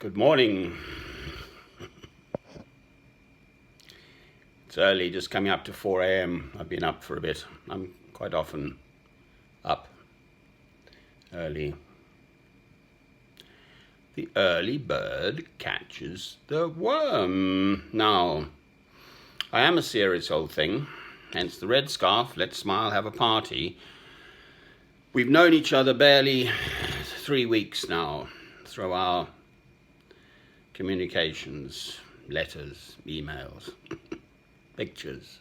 Good morning. It's early, just coming up to 4 a.m. I've been up for a bit. I'm quite often up early. The early bird catches the worm. Now, I am a serious old thing, hence the red scarf, let's smile, have a party. We've known each other barely 3 weeks now through our communications, letters, emails, pictures.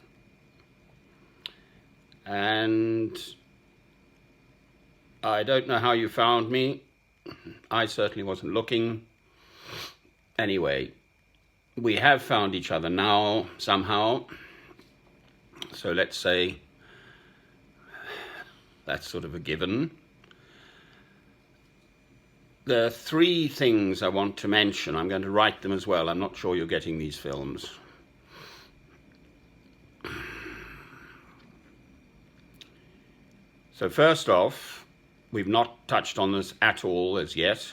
And I don't know how you found me. I certainly wasn't looking. Anyway, we have found each other now somehow. So let's say that's sort of a given. There are 3 things I want to mention. I'm going to write them as well. I'm not sure you're getting these films. So first off, we've not touched on this at all as yet.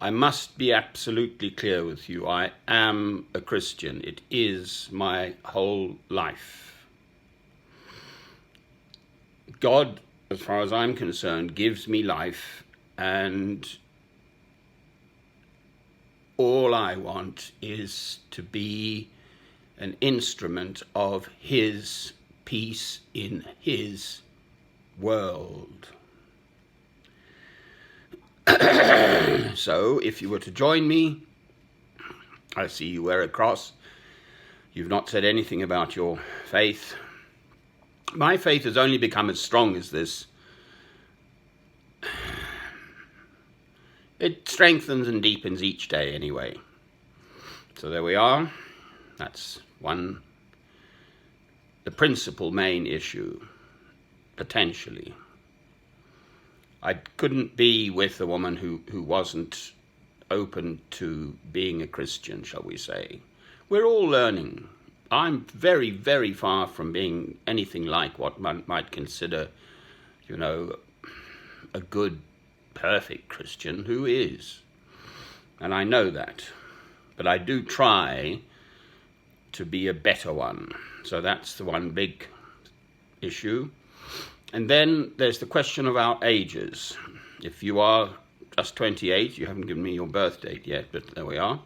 I must be absolutely clear with you. I am a Christian. It is my whole life. God, as far as I'm concerned, gives me life, and all I want is to be an instrument of His peace in His world. So if you were to join me, I see you wear a cross. You've not said anything about your faith. My faith has only become as strong as this. It strengthens and deepens each day anyway. So there we are. That's one, the principal main issue, potentially. I couldn't be with a woman who wasn't open to being a Christian, shall we say. We're all learning. I'm very, very far from being anything like what one might consider, a good, perfect Christian. Who is? And I know that. But I do try to be a better one. So that's the one big issue. And then there's the question of our ages. If you are just 28, you haven't given me your birth date yet, but there we are.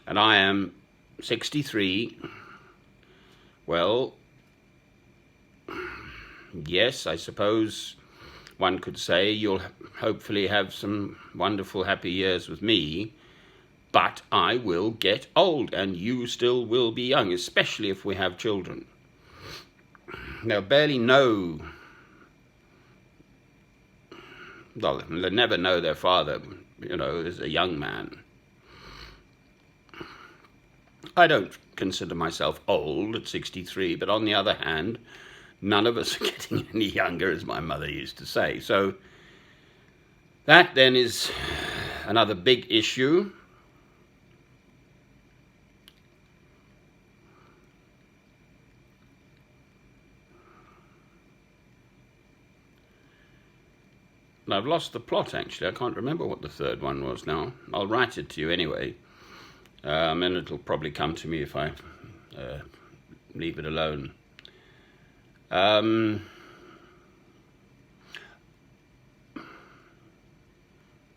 And I am 63. Well, yes, I suppose one could say you'll hopefully have some wonderful, happy years with me, but I will get old and you still will be young, especially if we have children. They'll barely know, well, they'll never know their father, as a young man. I don't consider myself old at 63, but on the other hand, none of us are getting any younger, as my mother used to say. So that then is another big issue. And I've lost the plot, actually. I can't remember what the third one was now. I'll write it to you anyway. And it'll probably come to me if I leave it alone.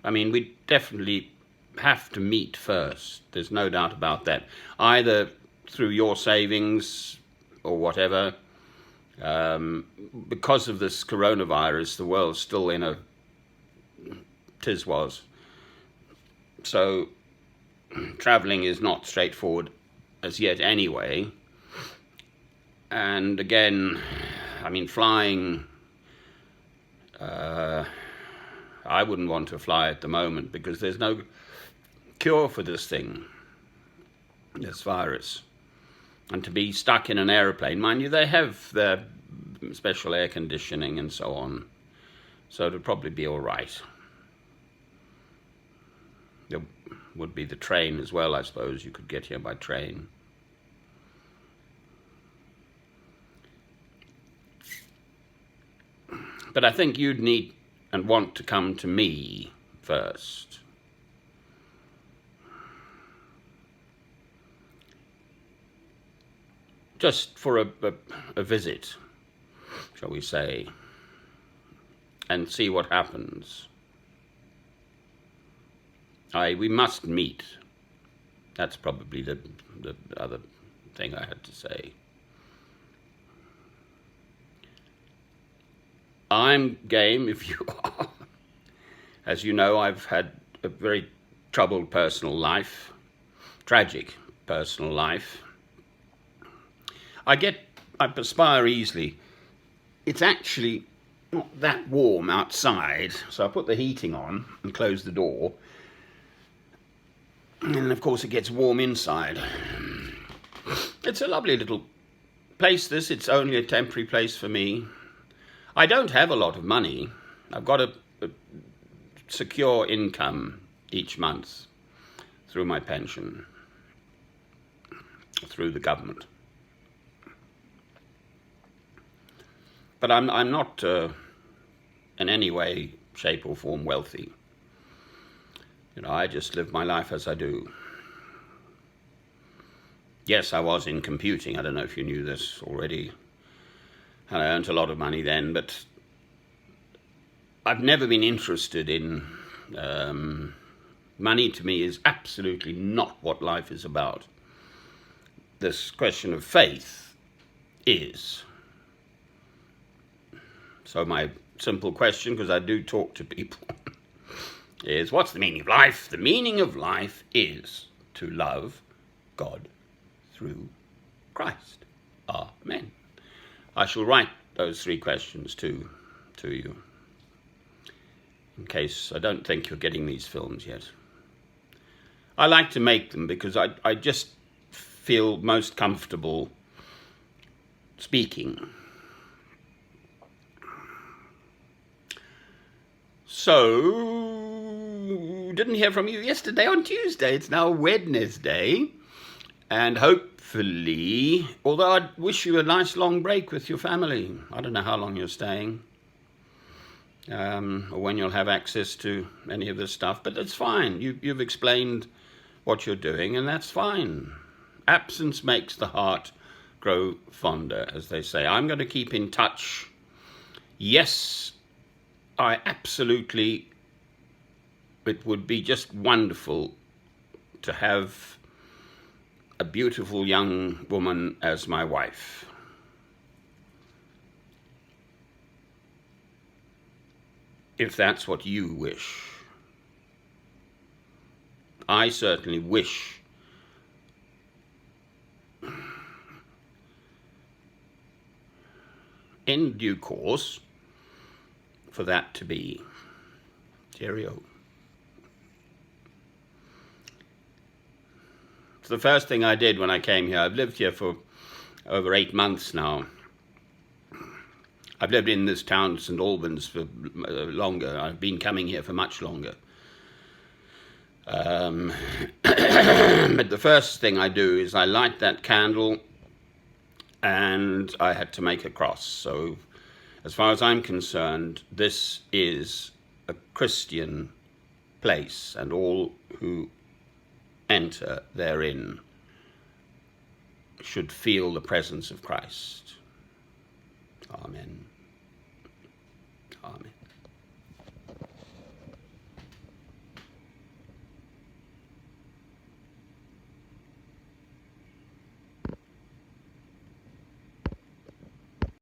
We definitely have to meet first. There's no doubt about that. Either through your savings or whatever. Because of this coronavirus, the world's still in a tiswas. So traveling is not straightforward as yet anyway. And again, flying, I wouldn't want to fly at the moment because there's no cure for this thing, this virus. And to be stuck in an aeroplane, mind you, they have their special air conditioning and so on. So it'll probably be all right. There would be the train as well, I suppose. You could get here by train. But I think you'd need and want to come to me first. just for a visit, shall we say, and see what happens. We must meet. That's probably the other thing I had to say. I'm game if you are. As you know, I've had a very troubled personal life, tragic personal life. I perspire easily. It's actually not that warm outside, so I put the heating on and close the door. And of course it gets warm inside. It's a lovely little place, this. It's only a temporary place for me. I don't have a lot of money. I've got a secure income each month through my pension, through the government. But I'm not in any way, shape or form wealthy. You know, I just live my life as I do. Yes, I was in computing. I don't know if you knew this already. And I earned a lot of money then, but I've never been interested in money. To me is absolutely not what life is about. This question of faith is. So my simple question, because I do talk to people, is what's the meaning of life? The meaning of life is to love God through Christ. Amen. I shall write those 3 questions to you, in case I don't think you're getting these films yet. I like to make them because I just feel most comfortable speaking. So, didn't hear from you yesterday on Tuesday. It's now Wednesday. And hopefully, although I'd wish you a nice long break with your family. I don't know how long you're staying, or when you'll have access to any of this stuff, but that's fine. You've explained what you're doing, and that's fine. Absence makes the heart grow fonder, as they say. I'm going to keep in touch. Yes, I absolutely, it would be just wonderful to have a beautiful young woman as my wife. If that's what you wish. I certainly wish in due course for that to be. Cheerio. It's the first thing I did when I came here. I've lived here for over 8 months now. I've lived in this town, St Albans, for longer. I've been coming here for much longer. But the first thing I do is I light that candle, and I had to make a cross. So as far as I'm concerned, this is a Christian place, and all who enter therein should feel the presence of Christ.